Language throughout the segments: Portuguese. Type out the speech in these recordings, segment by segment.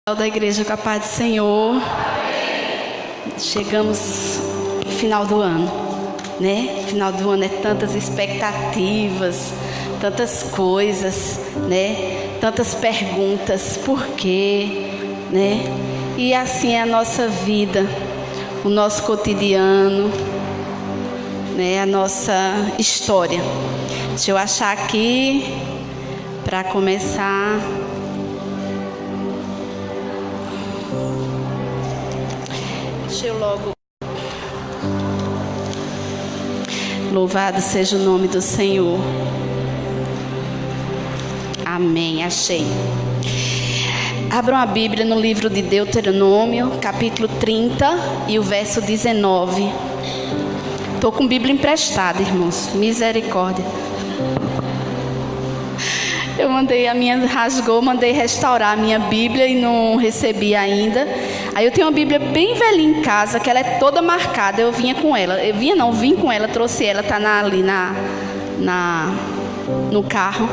Da igreja com a paz do Senhor. Chegamos no final do ano, né? Final do ano é tantas expectativas, tantas coisas, né? Tantas perguntas, por quê, né? E assim é a nossa vida, o nosso cotidiano, né? A nossa história. Deixa eu achar aqui para começar. Deixa eu logo. Louvado seja o nome do Senhor. Amém, achei. Abram a Bíblia no livro de Deuteronômio, capítulo 30 e o verso 19. Estou com Bíblia emprestada, irmãos. Misericórdia. Eu mandei restaurar a minha Bíblia e não recebi ainda. Aí eu tenho uma Bíblia bem velhinha em casa, que ela é toda marcada. Eu vim com ela, trouxe ela, tá ali no carro.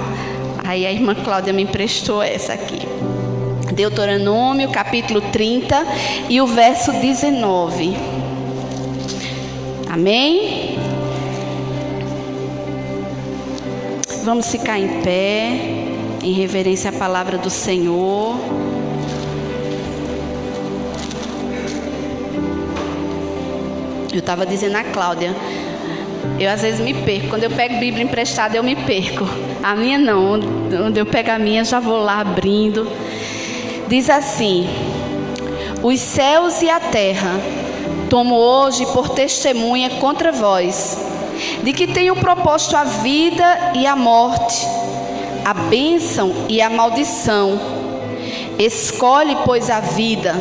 Aí a irmã Cláudia me emprestou essa aqui. Deuteronômio, capítulo 30 e o verso 19. Amém? Vamos ficar em pé, em reverência à palavra do Senhor. Eu estava dizendo a Cláudia, eu às vezes me perco. Quando eu pego Bíblia emprestada, eu me perco. A minha não, onde eu pego a minha, já vou lá abrindo. Diz assim: os céus e a terra tomo hoje por testemunha contra vós, de que tenho proposto a vida e a morte, a bênção e a maldição. Escolhe, pois, a vida,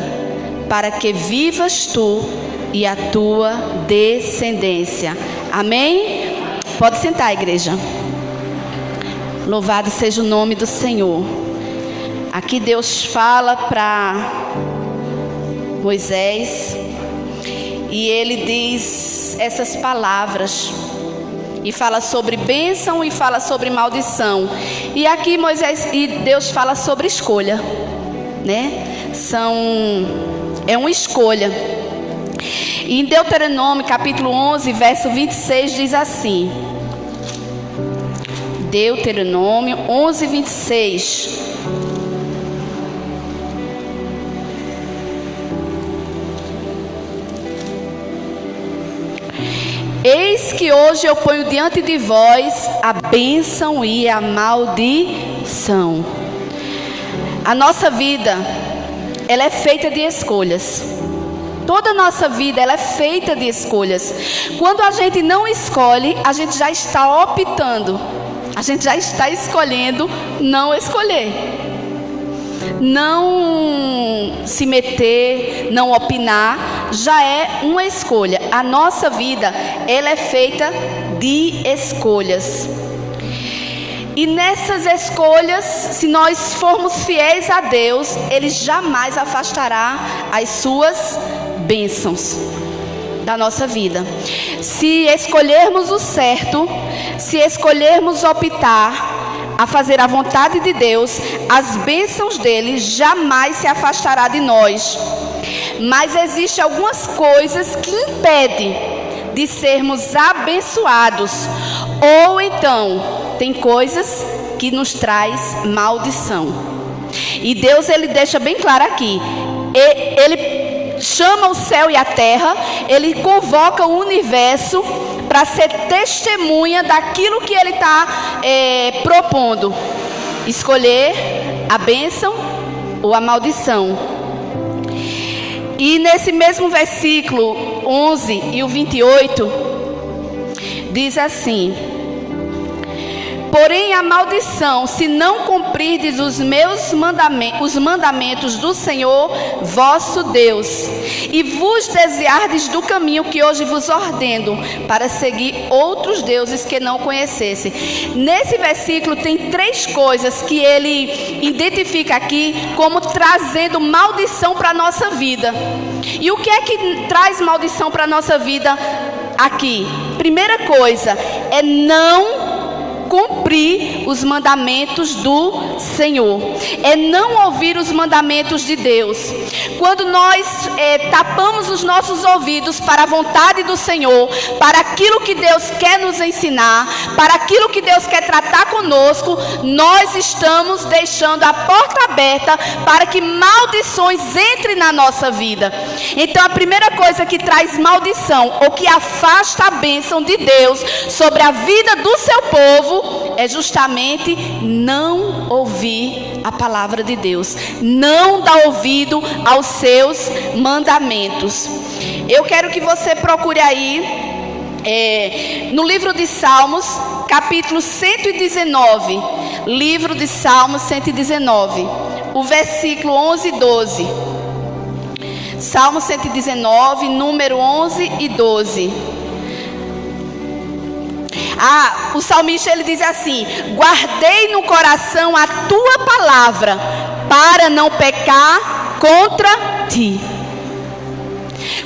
para que vivas tu e a tua descendência. Amém? Pode sentar, igreja. Louvado seja o nome do Senhor. Aqui Deus fala para Moisés e ele diz essas palavras e fala sobre bênção e fala sobre maldição. E aqui Deus fala sobre escolha, né? É uma escolha. Em Deuteronômio capítulo 11, verso 26 diz assim. Deuteronômio 11, 26. Eis que hoje eu ponho diante de vós a bênção e a maldição. A nossa vida, ela é feita de escolhas. Toda a nossa vida, ela é feita de escolhas. Quando a gente não escolhe, a gente já está optando. A gente já está escolhendo não escolher. Não se meter, não opinar, já é uma escolha. A nossa vida, ela é feita de escolhas. E nessas escolhas, se nós formos fiéis a Deus, Ele jamais afastará as suas bênçãos da nossa vida. Se escolhermos o certo, se escolhermos optar a fazer a vontade de Deus, as bênçãos dele jamais se afastará de nós. Mas existem algumas coisas que impedem de sermos abençoados. Ou então, tem coisas que nos traz maldição. E Deus, ele deixa bem claro aqui. Ele chama o céu e a terra, ele convoca o universo para ser testemunha daquilo que ele está propondo. Escolher a bênção ou a maldição. E nesse mesmo versículo 11 e o 28, diz assim: porém a maldição, se não cumprirdes os mandamentos do Senhor vosso Deus, e vos desviardes do caminho que hoje vos ordeno, para seguir outros deuses que não conhecesse. Nesse versículo tem três coisas que ele identifica aqui como trazendo maldição para a nossa vida. E o que é que traz maldição para a nossa vida aqui? Primeira coisa é não cumprir os mandamentos do Senhor, é não ouvir os mandamentos de Deus. Quando nós tapamos os nossos ouvidos para a vontade do Senhor, para aquilo que Deus quer nos ensinar, para aquilo que Deus quer tratar conosco, nós estamos deixando a porta aberta para que maldições entrem na nossa vida. Então a primeira coisa que traz maldição, ou que afasta a bênção de Deus sobre a vida do seu povo, é justamente não ouvir a palavra de Deus, não dar ouvido aos seus mandamentos. Eu quero que você procure aí no livro de Salmos, capítulo 119, livro de Salmos 119, o versículo 11 e 12. Salmo 119, número 11 e 12. O salmista ele diz assim: guardei no coração a tua palavra, para não pecar contra ti.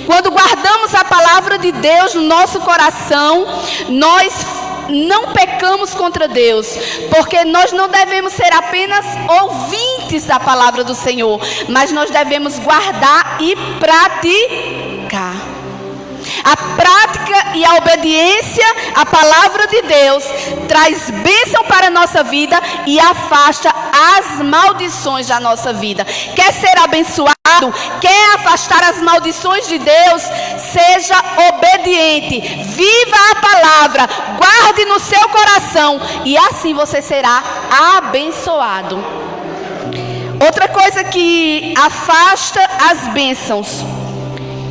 Quando guardamos a palavra de Deus no nosso coração, nós não pecamos contra Deus, porque nós não devemos ser apenas ouvintes da palavra do Senhor, mas nós devemos guardar e praticar. A prática e a obediência à palavra de Deus traz bênção para a nossa vida e afasta as maldições da nossa vida. Quer ser abençoado? Quer afastar as maldições de Deus? Seja obediente, viva a palavra, guarde no seu coração e assim você será abençoado. Outra coisa que afasta as bênçãos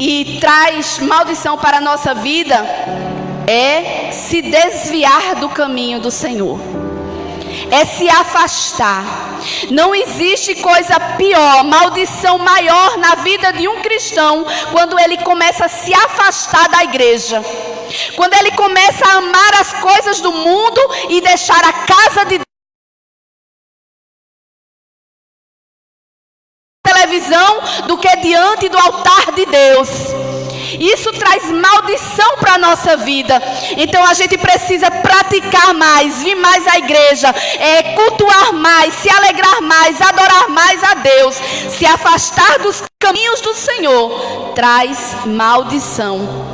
e traz maldição para a nossa vida é se desviar do caminho do Senhor, é se afastar. Não existe coisa pior, maldição maior na vida de um cristão quando ele começa a se afastar da igreja, quando ele começa a amar as coisas do mundo e deixar a casa de televisão do que diante do altar de Deus. Isso traz maldição para a nossa vida. Então a gente precisa praticar mais, vir mais à igreja, cultuar mais, se alegrar mais, adorar mais a Deus. Se afastar dos caminhos do Senhor traz maldição.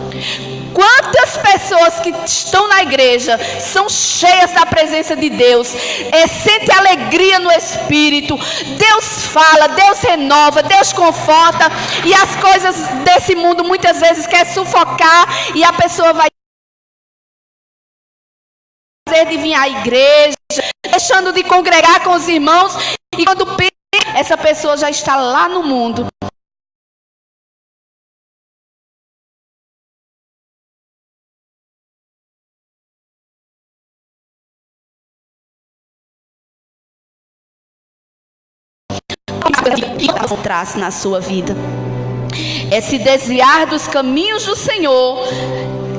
Quantas pessoas que estão na igreja são cheias da presença de Deus, sentem alegria no Espírito, Deus fala, Deus renova, Deus conforta, e as coisas desse mundo muitas vezes quer sufocar, e a pessoa vai fazer de vir à igreja, deixando de congregar com os irmãos, e quando pensa, essa pessoa já está lá no mundo. Traço na sua vida é se desviar dos caminhos do Senhor,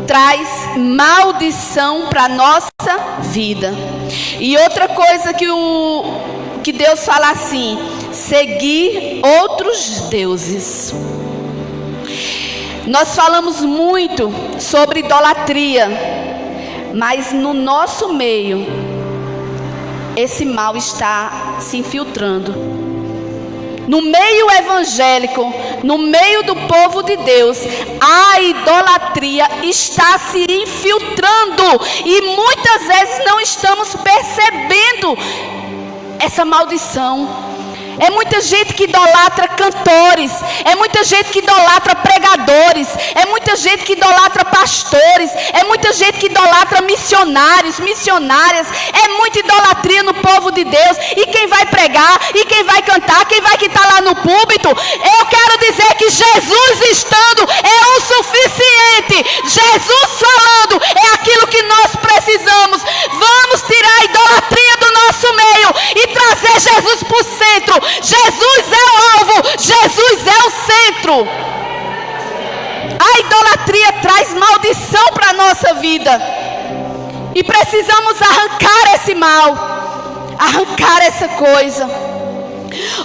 traz maldição para a nossa vida. E outra coisa que Deus fala assim: seguir outros deuses. Nós falamos muito sobre idolatria, mas no nosso meio esse mal está se infiltrando. No meio evangélico, no meio do povo de Deus, a idolatria está se infiltrando e muitas vezes não estamos percebendo essa maldição. É muita gente que idolatra cantores, é muita gente que idolatra pregadores, é muita gente que idolatra pastores, é muita gente que idolatra missionários, missionárias. É muita idolatria no povo de Deus. E quem vai pregar, e quem vai cantar, quem vai que está lá no púlpito, eu quero dizer que Jesus estando é o suficiente. Jesus falando é aquilo que nós precisamos. Vamos tirar a idolatria do nosso meio e trazer Jesus para o centro. Jesus é o alvo, Jesus é o centro. A idolatria traz maldição para a nossa vida e precisamos arrancar esse mal, arrancar essa coisa.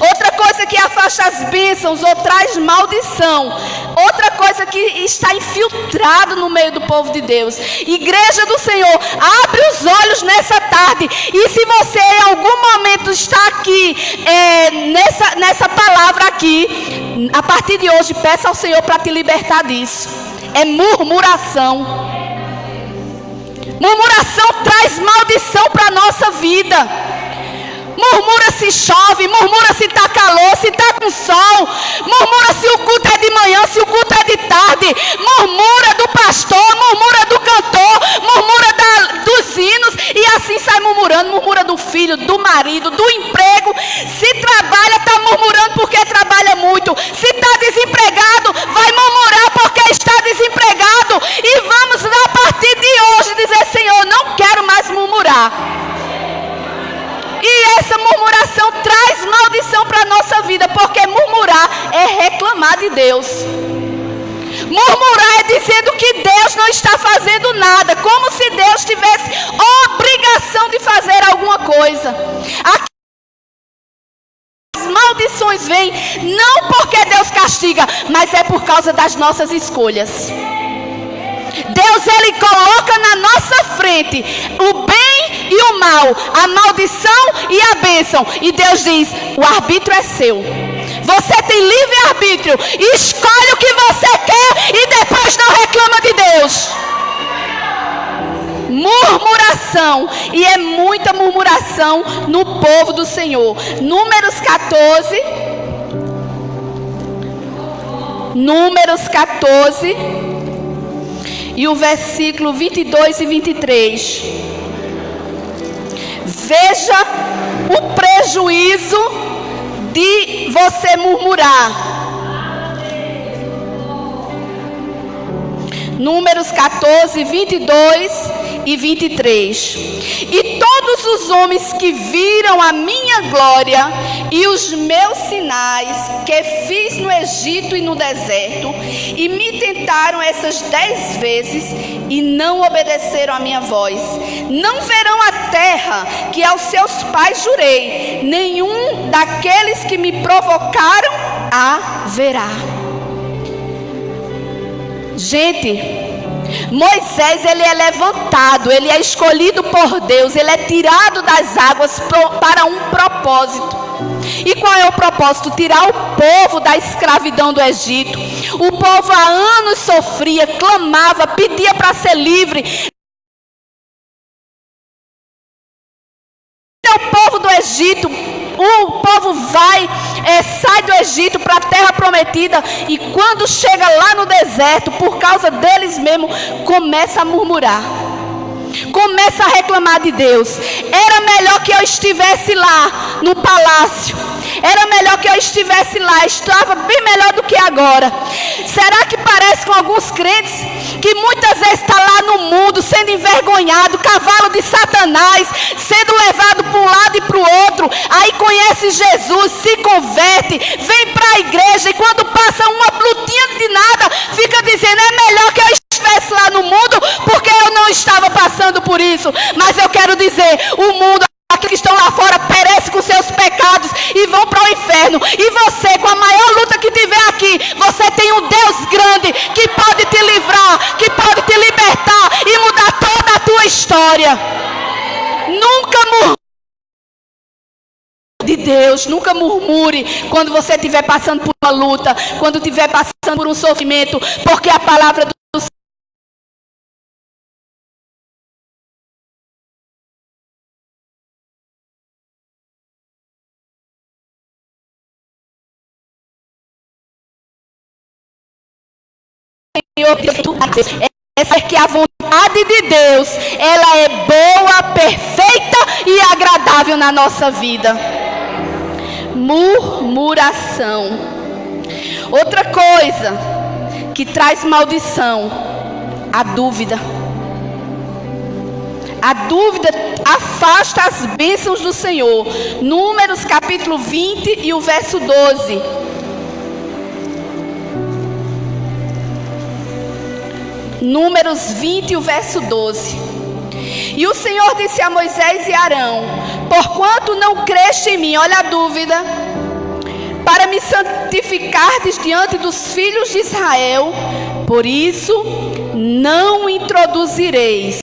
Outra coisa que afasta as bênçãos ou traz maldição. Outra coisa que está infiltrado no meio do povo de Deus. Igreja do Senhor, abre os olhos nessa tarde. E se você em algum momento está aqui, nessa palavra aqui, a partir de hoje, peça ao Senhor para te libertar disso. É murmuração. Murmuração traz maldição para a nossa vida. Murmura se chove, murmura se está calor, se está com sol. Murmura se o culto é de manhã, se o culto é de tarde. Murmura do pastor, murmura do cantor, murmura dos hinos. E assim sai murmurando. Murmura do filho, do marido, do emprego. Se trabalha, está murmurando porque trabalha muito. Se está desempregado, vai murmurar porque está desempregado. E vamos a partir de hoje dizer: Senhor, não quero mais murmurar. E essa murmuração traz maldição para a nossa vida, porque murmurar é reclamar de Deus. Murmurar é dizendo que Deus não está fazendo nada, como se Deus tivesse obrigação de fazer alguma coisa. As maldições vêm não porque Deus castiga, mas é por causa das nossas escolhas. Deus, Ele coloca na nossa frente o bem e o mal, a maldição e a bênção. E Deus diz: o arbítrio é seu. Você tem livre arbítrio. Escolhe o que você quer e depois não reclama de Deus. Murmuração. E é muita murmuração no povo do Senhor. Números 14. E o versículo 22 e 23. Veja o prejuízo de você murmurar. Números 14, 22 e 23. E todos os homens que viram a minha glória e os meus sinais que fiz no Egito e no deserto, e me tentaram essas 10 vezes e não obedeceram à minha voz, não verão a terra que aos seus pais jurei, nenhum daqueles que me provocaram a verá. Gente, Moisés, ele é levantado, ele é escolhido por Deus, ele é tirado das águas para um propósito. E qual é o propósito? Tirar o povo da escravidão do Egito. O povo há anos sofria, clamava, pedia para ser livre. O povo do Egito, o povo sai do Egito para a terra prometida, e quando chega lá no deserto, por causa deles mesmo, começa a murmurar, começa a reclamar de Deus. Era melhor que eu estivesse lá no palácio, era melhor que eu estivesse lá, estava bem melhor do que agora. Será que parece com alguns crentes que muitas vezes está lá no mundo sendo envergonhado, cavalo de Satanás, sendo levado para um lado e para o outro, aí conhece Jesus, se converte, vem para a igreja, e quando passa uma lutinha de nada, fica dizendo: é melhor que eu estivesse lá no mundo, porque eu não estava passando por isso. Mas eu quero dizer, o mundo, aqueles que estão lá fora, perecem com seus pecados e vão para o inferno. E você, com a maior luta que tiver aqui, você tem um Deus grande que pode te livrar, que pode te libertar e mudar toda a tua história. Nunca murmure de Deus, nunca murmure quando você estiver passando por uma luta, quando estiver passando por um sofrimento, porque a palavra do é que a vontade de Deus, ela é boa, perfeita e agradável na nossa vida. Murmuração. Outra coisa que traz maldição: a dúvida. A dúvida afasta as bênçãos do Senhor. Números capítulo 20 e o verso 12. Números 20 e o verso 12. E o Senhor disse a Moisés e Arão: porquanto não creste em mim, olha a dúvida, para me santificardes diante dos filhos de Israel. Por isso, não introduzireis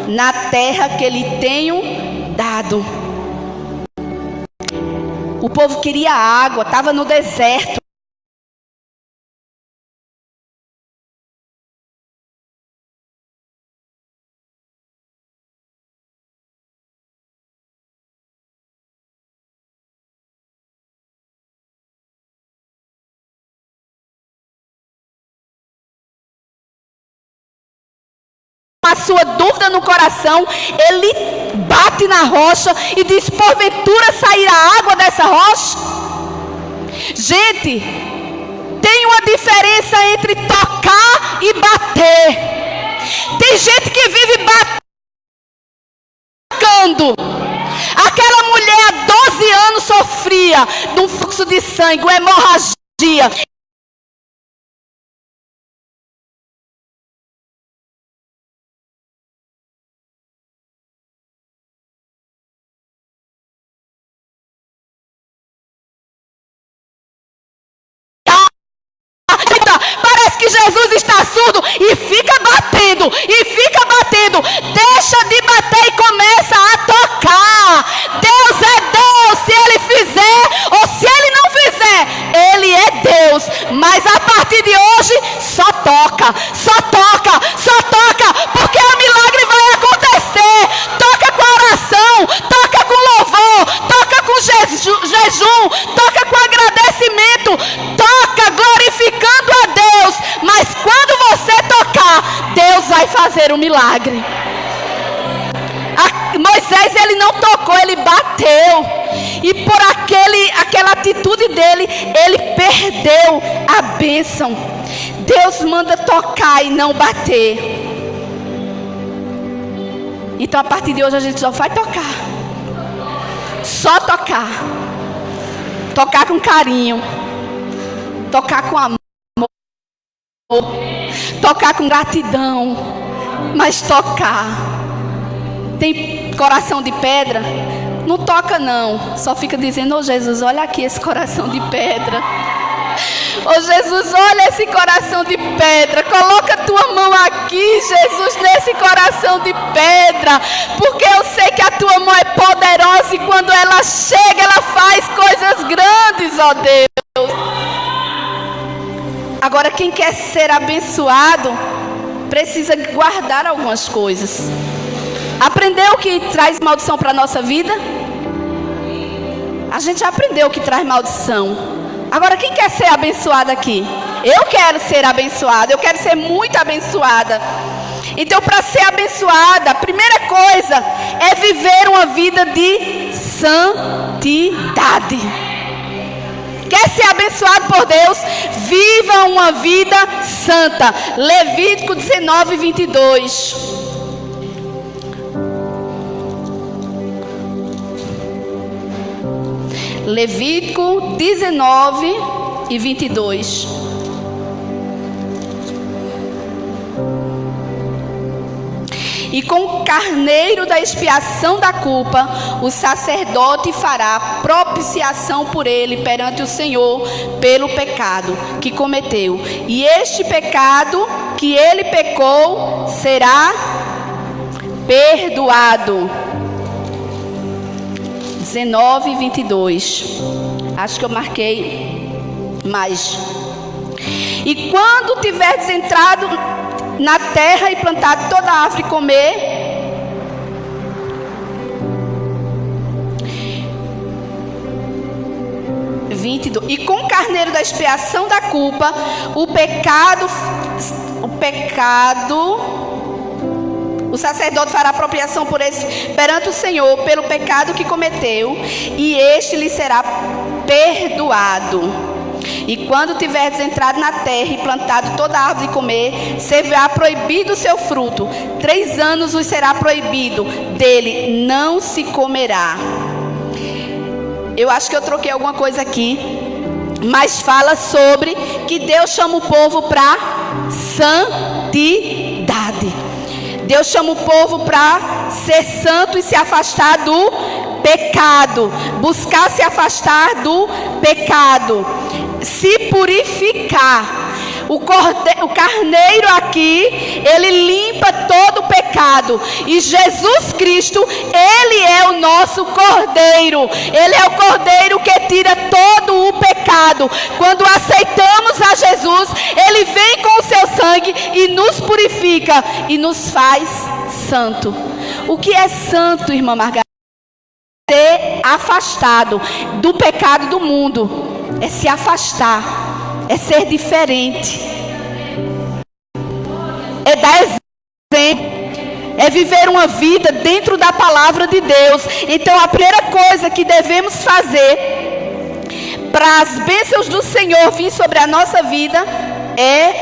na terra que lhe tenho dado. O povo queria água, estava no deserto. A sua dúvida no coração, ele bate na rocha e diz: porventura sairá água dessa rocha? Gente, tem uma diferença entre tocar e bater. Tem gente que vive batendo. Aquela mulher há 12 anos sofria de um fluxo de sangue, uma hemorragia. Parece que Jesus está surdo e fica batendo, deixa de bater e começa a tocar. Deus é Deus, se Ele fizer ou se Ele não fizer, Ele é Deus. Mas a partir de hoje, só toca, porque o milagre vai acontecer. Toca com oração, toca com louvor, toca com jejum, toca com agradecimento, toca glorificando a Deus. Mas quando você tocar, Deus vai fazer um milagre. Moisés, ele não tocou, ele bateu. E por aquela atitude dele, ele perdeu a bênção. Deus manda tocar e não bater. Então a partir de hoje a gente só vai tocar. Só tocar. Tocar com carinho. Tocar com amor. Tocar com gratidão. Mas tocar. Tem coração de pedra? Não toca não. Só fica dizendo: ô Jesus, olha aqui esse coração de pedra. Ô Jesus, olha esse coração de pedra. Coloca a tua mão aqui, Jesus, nesse coração de pedra. Porque eu sei que a tua mão é poderosa e quando ela chega, ela faz coisas grandes, ó Deus. Agora, quem quer ser abençoado precisa guardar algumas coisas. Aprendeu o que traz maldição para a nossa vida? A gente já aprendeu o que traz maldição. Agora, quem quer ser abençoado aqui? Eu quero ser abençoada, eu quero ser muito abençoada. Então, para ser abençoada, a primeira coisa é viver uma vida de santidade. Quer ser abençoado por Deus? Viva uma vida santa. Levítico 19, 22. Levítico 19 e 22. E com o carneiro da expiação da culpa, o sacerdote fará propiciação por ele perante o Senhor pelo pecado que cometeu. E este pecado que ele pecou será perdoado. 19 e 22. Acho que eu marquei mais. E quando tiveres entrado na terra e plantado toda a árvore e comer, e com o carneiro da expiação da culpa, o sacerdote fará apropriação por esse perante o Senhor pelo pecado que cometeu, e este lhe será perdoado. E quando tiveres entrado na terra e plantado toda a árvore e comer, será proibido o seu fruto. 3 anos vos será proibido, dele não se comerá. Eu acho que eu troquei alguma coisa aqui, mas fala sobre que Deus chama o povo para santidade. Deus chama o povo para ser santo e se afastar do pecado, buscar se afastar do pecado, se purificar. O carneiro aqui, ele limpa todo o pecado. E Jesus Cristo, ele é o nosso cordeiro. Ele é o cordeiro que tira todo o pecado. Quando aceitamos a Jesus, ele vem com o seu sangue e nos purifica e nos faz santo. O que é santo, irmã Margarida? Ser afastado do pecado do mundo. É se afastar. É ser diferente. É dar exemplo. É viver uma vida dentro da palavra de Deus. Então a primeira coisa que devemos fazer para as bênçãos do Senhor vir sobre a nossa vida é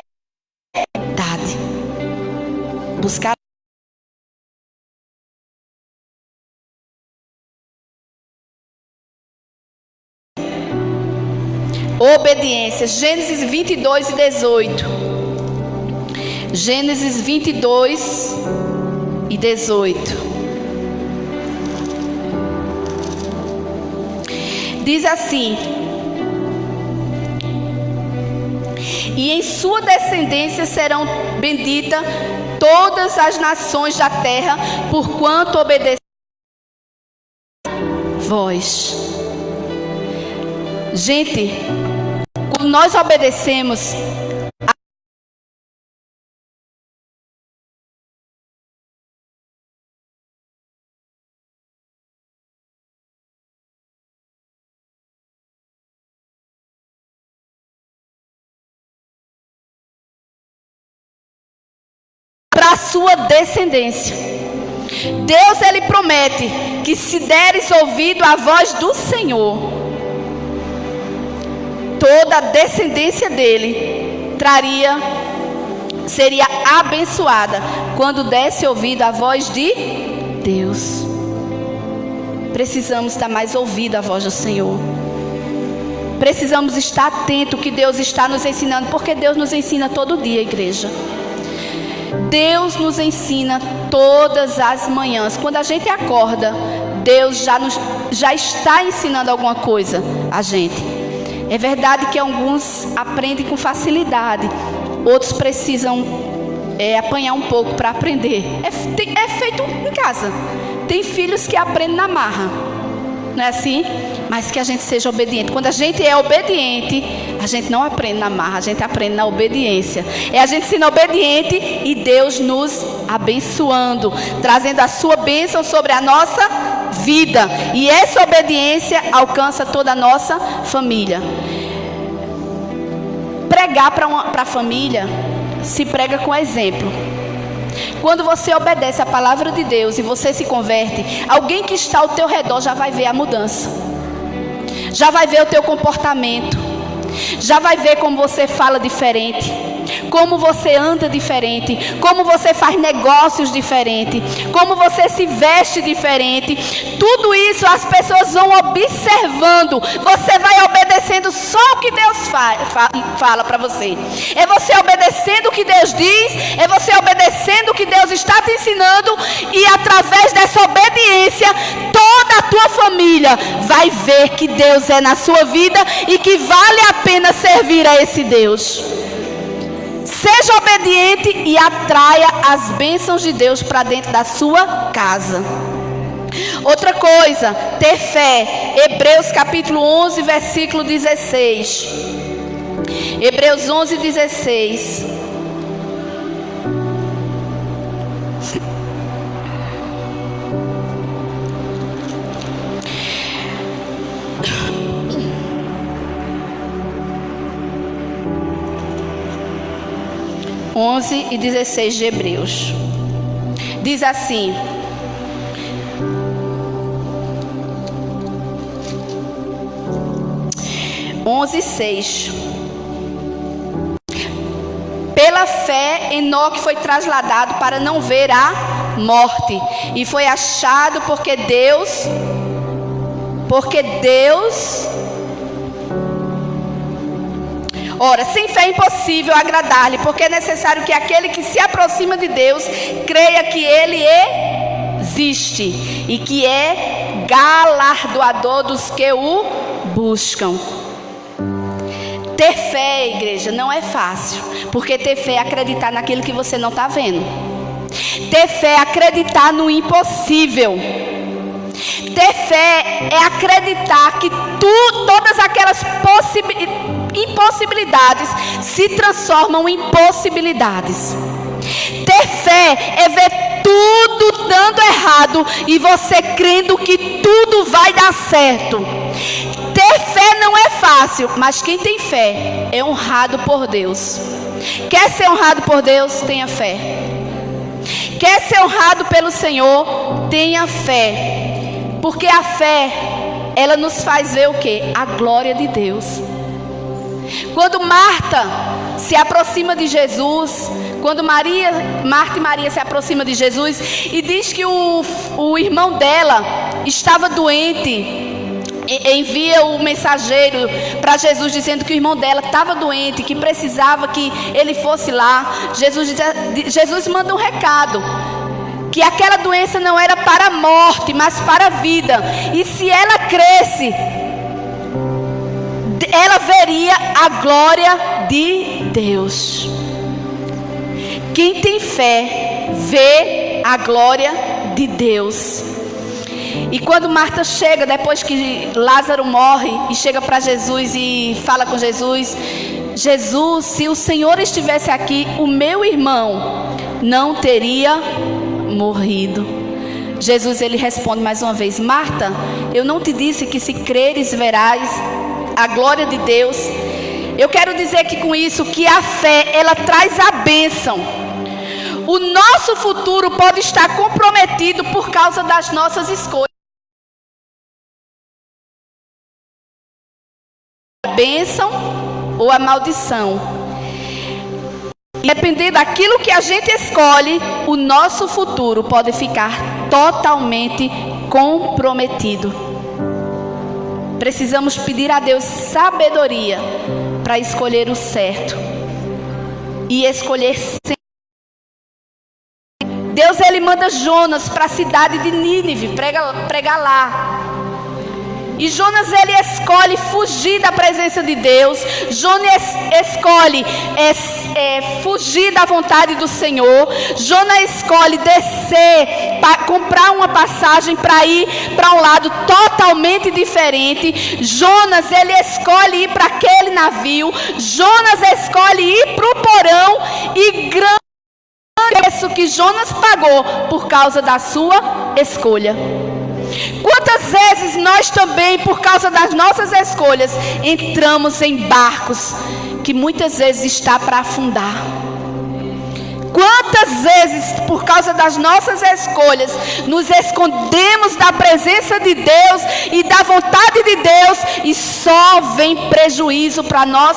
verdade. Buscar obediência. Gênesis 22 e 18. Gênesis 22 e 18. Diz assim: e em sua descendência serão benditas todas as nações da terra, porquanto obedeceram vós. Gente, quando nós obedecemos para a sua descendência. Deus, ele promete que se deres ouvido à voz do Senhor, toda a descendência dele seria abençoada quando desse ouvido à voz de Deus. Precisamos dar mais ouvido à voz do Senhor. Precisamos estar atentos ao que Deus está nos ensinando, porque Deus nos ensina todo dia, igreja. Deus nos ensina todas as manhãs. Quando a gente acorda, Deus já está ensinando alguma coisa a gente. É verdade que alguns aprendem com facilidade, outros precisam apanhar um pouco para aprender. É feito em casa. Tem filhos que aprendem na marra, não é assim? Mas que a gente seja obediente. Quando a gente é obediente, a gente não aprende na marra, a gente aprende na obediência. É a gente sendo obediente e Deus nos abençoando, trazendo a sua bênção sobre a nossa vida. E essa obediência alcança toda a nossa família. Pregar para a família se prega com exemplo. Quando você obedece a palavra de Deus e você se converte, alguém que está ao teu redor já vai ver a mudança, já vai ver o teu comportamento, já vai ver como você fala diferente, como você anda diferente, como você faz negócios diferente, como você se veste diferente. Tudo isso as pessoas vão observando. Você vai obedecendo só o que Deus fala para você. É você obedecendo o que Deus diz, é você obedecendo o que Deus está te ensinando, e através dessa obediência toda a tua família vai ver que Deus é na sua vida e que vale a pena servir a esse Deus. Seja obediente e atraia as bênçãos de Deus para dentro da sua casa. Outra coisa, ter fé. Hebreus capítulo 11, versículo 16. Hebreus 11, 16. (11 e 16 de Hebreus). Diz assim: (11 e 6). Pela fé, Enoque foi trasladado para não ver a morte, e foi achado porque Deus Ora, sem fé é impossível agradar-lhe, porque é necessário que aquele que se aproxima de Deus creia que Ele existe e que é galardoador dos que o buscam. Ter fé, igreja, não é fácil, porque ter fé é acreditar naquilo que você não está vendo. Ter fé é acreditar no impossível. Ter fé é acreditar que todas aquelas impossibilidades se transformam em possibilidades. Ter fé é ver tudo dando errado e você crendo que tudo vai dar certo. Ter fé não é fácil, mas quem tem fé é honrado por Deus. Quer ser honrado por Deus? Tenha fé. Quer ser honrado pelo Senhor? Tenha fé. Porque a fé, ela nos faz ver o quê? A glória de Deus. Quando Marta se aproxima de Jesus, quando Marta e Maria se aproximam de Jesus e diz que o irmão dela estava doente, envia o mensageiro para Jesus dizendo que o irmão dela estava doente, que precisava que ele fosse lá. Jesus manda um recado, que aquela doença não era para a morte, mas para a vida. E se ela cresce, ela veria a glória de Deus. Quem tem fé vê a glória de Deus. E quando Marta chega, depois que Lázaro morre, e chega para Jesus e fala com Jesus: Jesus, se o Senhor estivesse aqui, o meu irmão não teria morrido. Jesus, ele responde mais uma vez: Marta, eu não te disse que se creres verás a glória de Deus? Eu quero dizer aqui com isso que a fé, ela traz a bênção. O nosso futuro pode estar comprometido por causa das nossas escolhas. A bênção ou a maldição. Dependendo daquilo que a gente escolhe, o nosso futuro pode ficar totalmente comprometido. Precisamos pedir a Deus sabedoria para escolher o certo e escolher sempre. Deus, ele manda Jonas para a cidade de Nínive pregar lá. E Jonas, ele escolhe fugir da presença de Deus. Jonas escolhe fugir da vontade do Senhor. Jonas escolhe descer, comprar uma passagem para ir para um lado totalmente diferente. Jonas, ele escolhe ir para aquele navio. Jonas escolhe ir para o porão. E grande preço que Jonas pagou por causa da sua escolha. Quantas vezes nós também, por causa das nossas escolhas, entramos em barcos que muitas vezes está para afundar? Quantas vezes, por causa das nossas escolhas, nos escondemos da presença de Deus e da vontade de Deus e só vem prejuízo para nós?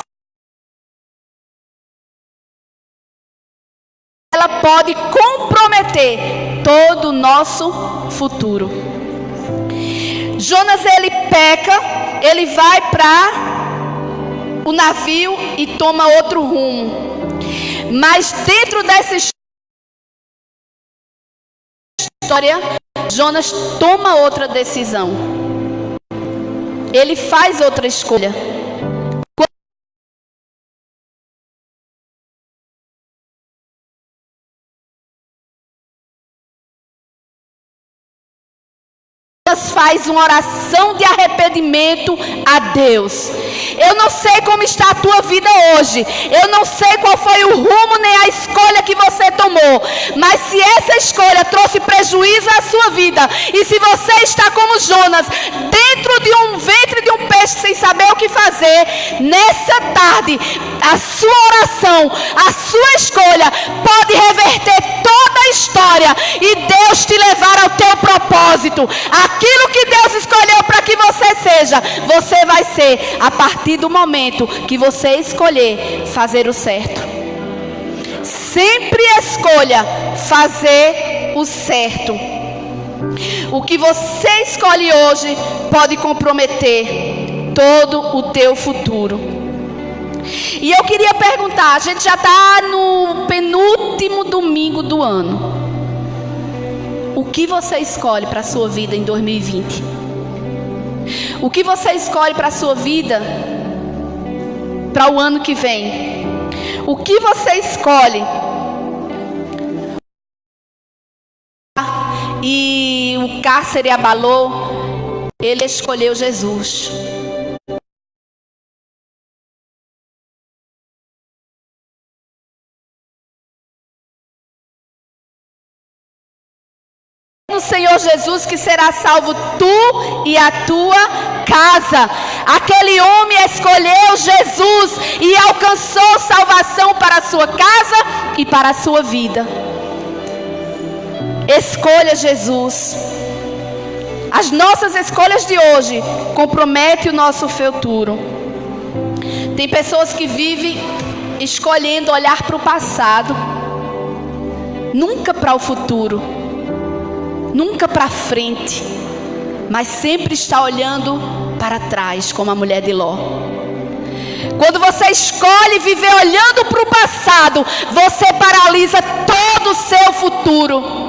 Ela pode comprometer todo o nosso futuro. Jonas, ele peca, ele vai para o navio e toma outro rumo. Mas dentro dessa história, Jonas toma outra decisão. Ele faz outra escolha. Faz uma oração de arrependimento a Deus. Eu não sei como está a tua vida hoje. Eu não sei qual foi o rumo nem a escolha que você tomou. Mas se essa escolha trouxe prejuízo à sua vida, e se você está como Jonas, dentro de um ventre de um peixe sem saber o que fazer, nessa tarde, a sua oração, a sua escolha pode reverter toda a história e Deus te levar ao teu propósito. Aquilo que Deus escolheu para que você seja, você vai ser a partir do momento que você escolher fazer o certo. Sempre escolha fazer o certo. O que você escolhe hoje pode comprometer todo o teu futuro. E eu queria perguntar, a gente já está no penúltimo domingo do ano. O que você escolhe para a sua vida em 2020? O que você escolhe para a sua vida para o ano que vem? O que você escolhe? E o cárcere abalou, ele escolheu Jesus. No Senhor Jesus que será salvo tu e a tua casa. Aquele homem escolheu Jesus e alcançou salvação para a sua casa e para a sua vida. Escolha Jesus. As nossas escolhas de hoje comprometem o nosso futuro. Tem pessoas que vivem escolhendo olhar para o passado, nunca para o futuro, nunca para frente, mas sempre está olhando para trás, como a mulher de Ló. Quando você escolhe viver olhando para o passado, você paralisa todo o seu futuro.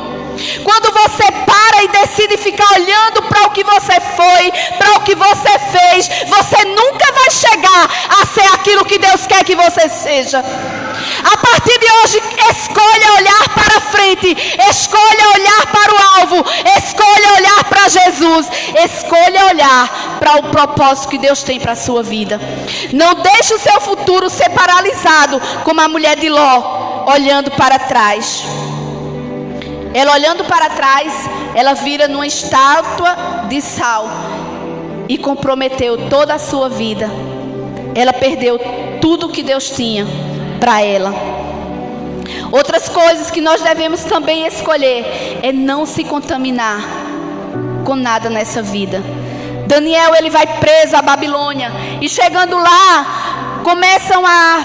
Quando você para e decide ficar olhando para o que você foi, para o que você fez, você nunca vai chegar a ser aquilo que Deus quer que você seja. A partir de hoje, escolha olhar para frente, escolha olhar para o alvo, escolha olhar para Jesus, escolha olhar para o propósito que Deus tem para a sua vida. Não deixe o seu futuro ser paralisado como a mulher de Ló, olhando para trás. Ela olhando para trás, ela vira numa estátua de sal e comprometeu toda a sua vida. Ela perdeu tudo que Deus tinha para ela. Outras coisas que nós devemos também escolher é não se contaminar com nada nessa vida. Daniel, ele vai preso à Babilônia e chegando lá, começam a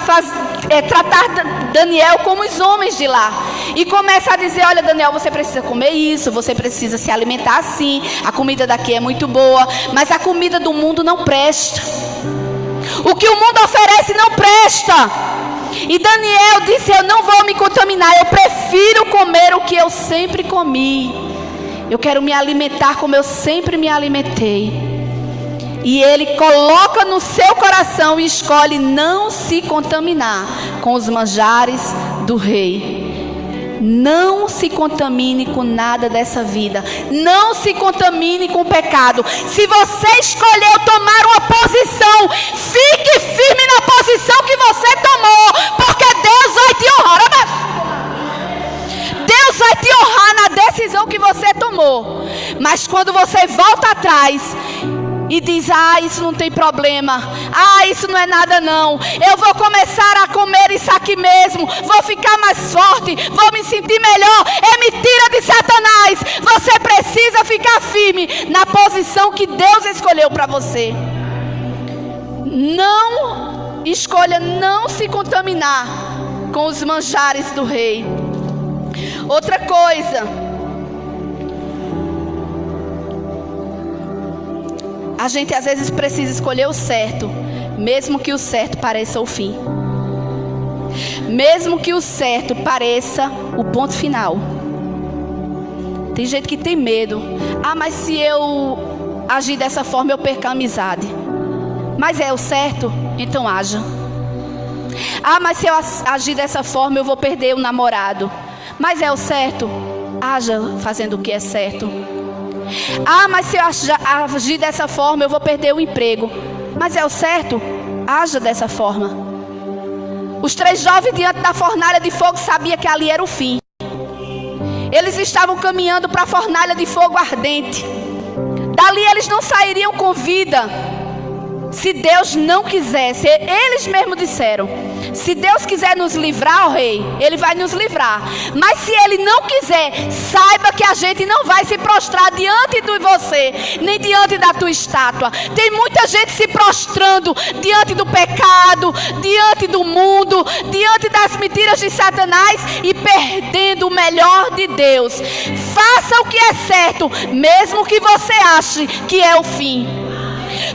tratar Daniel como os homens de lá. E começa a dizer, olha Daniel, você precisa comer isso, você precisa se alimentar assim, a comida daqui é muito boa, mas a comida do mundo não presta. O que o mundo oferece não presta. E Daniel disse, eu não vou me contaminar, eu prefiro comer o que eu sempre comi. Eu quero me alimentar como eu sempre me alimentei. E ele coloca no seu coração e escolhe não se contaminar com os manjares do rei. Não se contamine com nada dessa vida. Não se contamine com o pecado. Se você escolheu tomar uma posição, fique firme na posição que você tomou, porque Deus vai te honrar. Deus vai te honrar na decisão que você tomou. Mas quando você volta atrás e diz, isso não tem problema, isso não é nada não, eu vou começar a comer isso aqui mesmo, vou ficar mais forte, vou me sentir melhor, é mentira de Satanás. Você precisa ficar firme na posição que Deus escolheu para você. Não escolha não se contaminar com os manjares do rei. Outra coisa, a gente às vezes precisa escolher o certo, mesmo que o certo pareça o fim. Mesmo que o certo pareça o ponto final. Tem gente que tem medo. Mas se eu agir dessa forma eu perco a amizade. Mas é o certo? Então haja. Mas se eu agir dessa forma eu vou perder o namorado. Mas é o certo? Haja fazendo o que é certo. Mas se eu agir dessa forma eu vou perder o emprego. Mas é o certo? Haja dessa forma. Os 3 jovens diante da fornalha de fogo sabiam que ali era o fim. Eles estavam caminhando para a fornalha de fogo ardente. Dali eles não sairiam com vida se Deus não quisesse. Eles mesmos disseram, se Deus quiser nos livrar, ó rei, Ele vai nos livrar. Mas se Ele não quiser, saiba que a gente não vai se prostrar diante de você, nem diante da tua estátua. Tem muita gente se prostrando diante do pecado, diante do mundo, diante das mentiras de Satanás e perdendo o melhor de Deus. Faça o que é certo, mesmo que você ache que é o fim.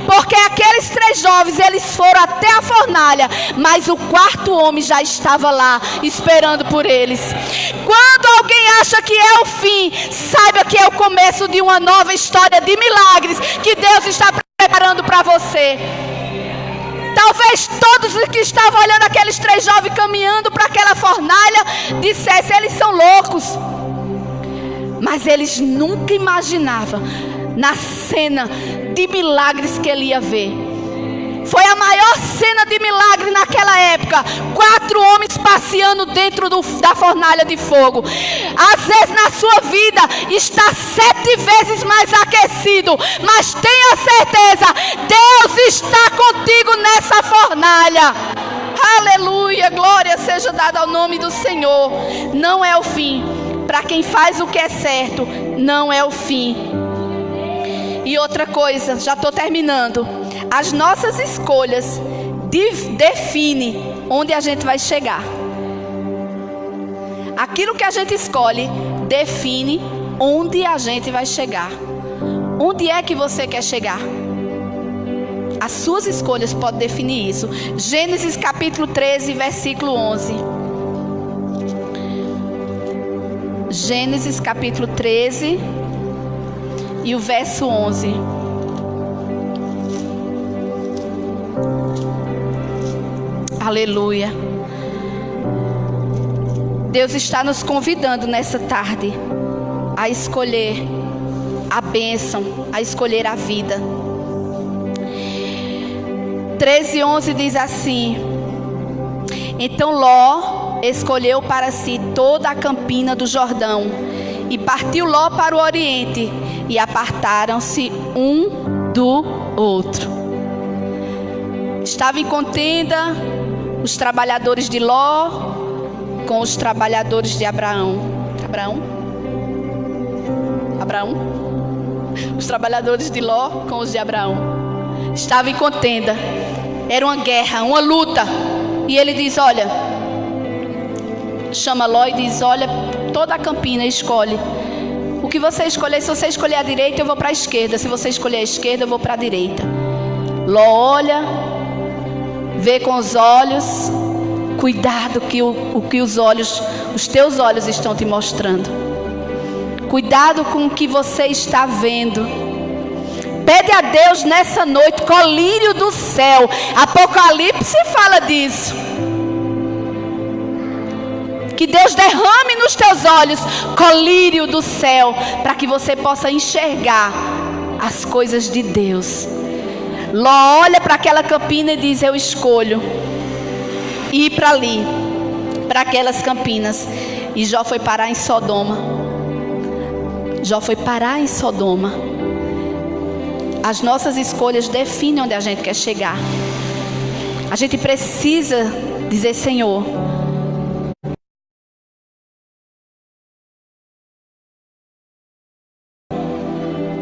Porque aqueles 3 jovens, eles foram até a fornalha, mas o 4º homem já estava lá, esperando por eles. Quando alguém acha que é o fim, saiba que é o começo de uma nova história de milagres que Deus está preparando para você. Talvez todos os que estavam olhando aqueles 3 jovens caminhando para aquela fornalha dissessem: eles são loucos. Mas eles nunca imaginavam na cena de milagres que ele ia ver. Foi a maior cena de milagre naquela época. 4 homens passeando dentro da fornalha de fogo. Às vezes na sua vida está 7 vezes mais aquecido, mas tenha certeza, Deus está contigo nessa fornalha. Aleluia, glória seja dada ao nome do Senhor. Não é o fim. Para quem faz o que é certo, não é o fim. E outra coisa, já estou terminando. As nossas escolhas definem onde a gente vai chegar. Aquilo que a gente escolhe define onde a gente vai chegar. Onde é que você quer chegar? As suas escolhas podem definir isso. Gênesis capítulo 13, versículo 11. Gênesis capítulo 13 e o verso 11. Aleluia. Deus está nos convidando nessa tarde a escolher a bênção, a escolher a vida. 13:11 diz assim: então Ló escolheu para si toda a campina do Jordão, e partiu Ló para o oriente, e apartaram-se um do outro. Estava em contenda os trabalhadores de Ló com os trabalhadores de Abraão. Os trabalhadores de Ló com os de Abraão. Estava em contenda. Era uma guerra, uma luta. E ele diz: olha, chama Ló e diz: olha, toda a campina, escolhe. O que você escolher, se você escolher a direita, eu vou para a esquerda. Se você escolher a esquerda, eu vou para a direita. Ló olha, vê com os olhos. Cuidado que o que os teus olhos estão te mostrando. Cuidado com o que você está vendo. Pede a Deus nessa noite colírio do céu. Apocalipse fala disso. Que Deus derrame nos teus olhos colírio do céu, para que você possa enxergar as coisas de Deus. Ló olha para aquela campina e diz: eu escolho ir para ali, para aquelas campinas. E Jó foi parar em Sodoma. Jó foi parar em Sodoma. As nossas escolhas definem onde a gente quer chegar. A gente precisa dizer: Senhor,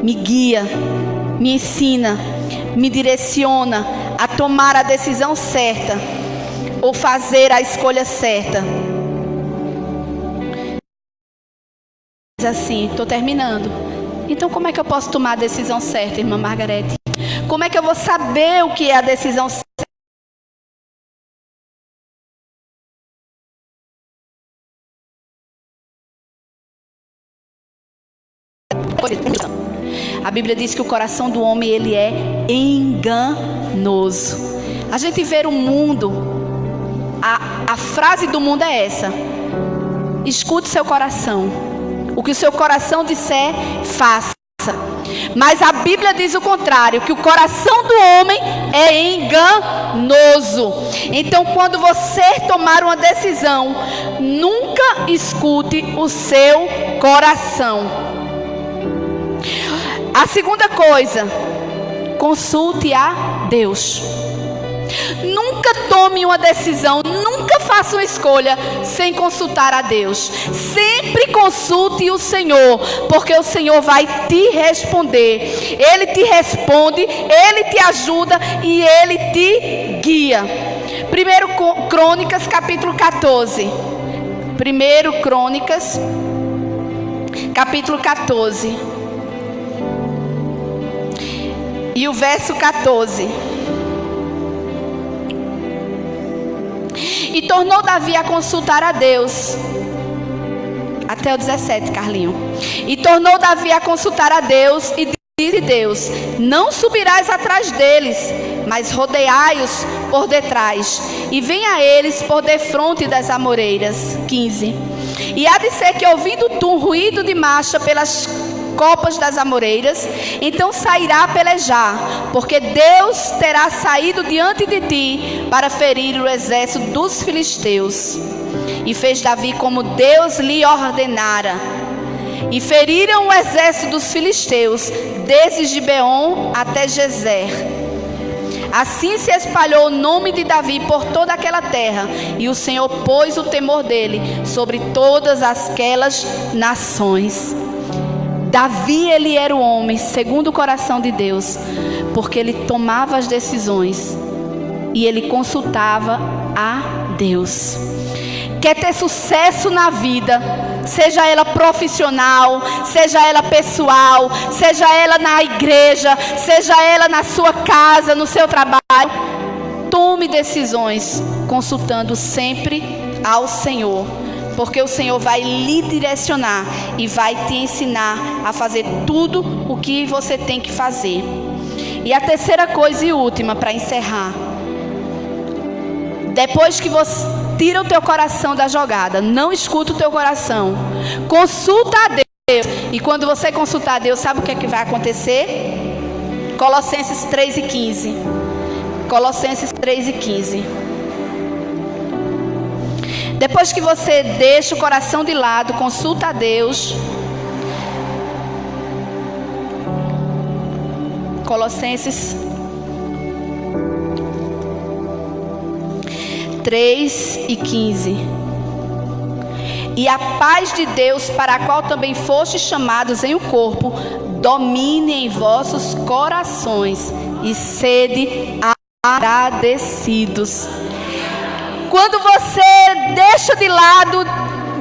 me guia, me ensina, me direciona a tomar a decisão certa, ou fazer a escolha certa. Diz assim: estou terminando. Então como é que eu posso tomar a decisão certa, irmã Margarete? Como é que eu vou saber o que é a decisão certa? A Bíblia diz que o coração do homem, ele é enganoso. A gente vê o mundo, a frase do mundo é essa: escute seu coração. O que o seu coração disser, faça. Mas a Bíblia diz o contrário, que o coração do homem é enganoso. Então, quando você tomar uma decisão, nunca escute o seu coração. A segunda coisa, consulte a Deus. Nunca tome uma decisão, nunca faça uma escolha sem consultar a Deus. Sempre consulte o Senhor, porque o Senhor vai te responder. Ele te responde, Ele te ajuda e Ele te guia. 1 Crônicas capítulo 14. 1 Crônicas capítulo 14. e o verso 14. E tornou Davi a consultar a Deus. Até o 17, Carlinho. E tornou Davi a consultar a Deus e disse Deus: não subirás atrás deles, mas rodeai-os por detrás, e venha a eles por defronte das amoreiras. 15. E há de ser que, ouvindo tu um ruído de marcha pelas copas das amoreiras, então sairá a pelejar, porque Deus terá saído diante de ti para ferir o exército dos filisteus. E fez Davi como Deus lhe ordenara. E feriram o exército dos filisteus, desde Gibeon até Gezer. Assim se espalhou o nome de Davi por toda aquela terra, e o Senhor pôs o temor dele sobre todas aquelas nações. Davi, ele era o homem segundo o coração de Deus, porque ele tomava as decisões e ele consultava a Deus. Quer ter sucesso na vida, seja ela profissional, seja ela pessoal, seja ela na igreja, seja ela na sua casa, no seu trabalho, tome decisões consultando sempre ao Senhor, porque o Senhor vai lhe direcionar e vai te ensinar a fazer tudo o que você tem que fazer. E a terceira coisa e última para encerrar: depois que você tira o teu coração da jogada, não escuta o teu coração, consulta a Deus. E quando você consultar a Deus, sabe o que é que vai acontecer? Colossenses 3:15. Colossenses 3:15. Depois que você deixa o coração de lado, consulta a Deus. Colossenses 3:15. E a paz de Deus, para a qual também fostes chamados em um corpo, domine em vossos corações e sede agradecidos. Quando você deixa de lado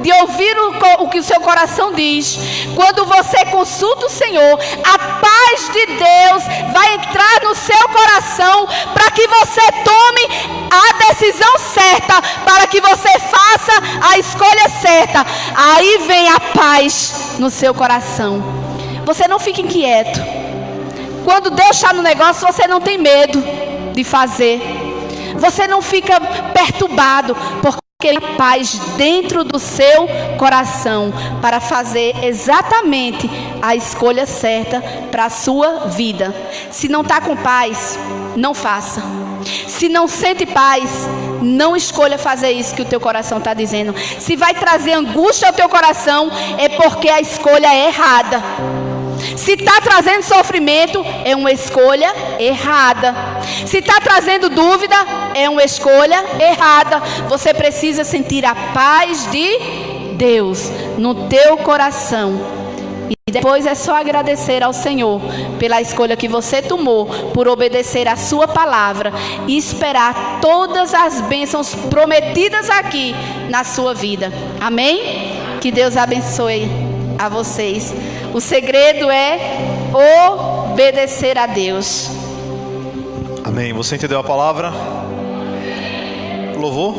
de ouvir o que o seu coração diz, quando você consulta o Senhor, a paz de Deus vai entrar no seu coração para que você tome a decisão certa, para que você faça a escolha certa. Aí vem a paz no seu coração. Você não fica inquieto. Quando Deus está no negócio, você não tem medo de fazer. Você não fica perturbado, porque Ele tem paz dentro do seu coração para fazer exatamente a escolha certa para a sua vida. Se não está com paz, não faça. Se não sente paz, não escolha fazer isso que o teu coração está dizendo. Se vai trazer angústia ao teu coração, é porque a escolha é errada. Se está trazendo sofrimento, é uma escolha errada. Se está trazendo dúvida, é uma escolha errada. Você precisa sentir a paz de Deus no teu coração. E depois é só agradecer ao Senhor pela escolha que você tomou, por obedecer a sua palavra e esperar todas as bênçãos prometidas aqui na sua vida. Amém? Que Deus abençoe a vocês. O segredo é obedecer a Deus. Amém. Você entendeu a palavra? Louvor?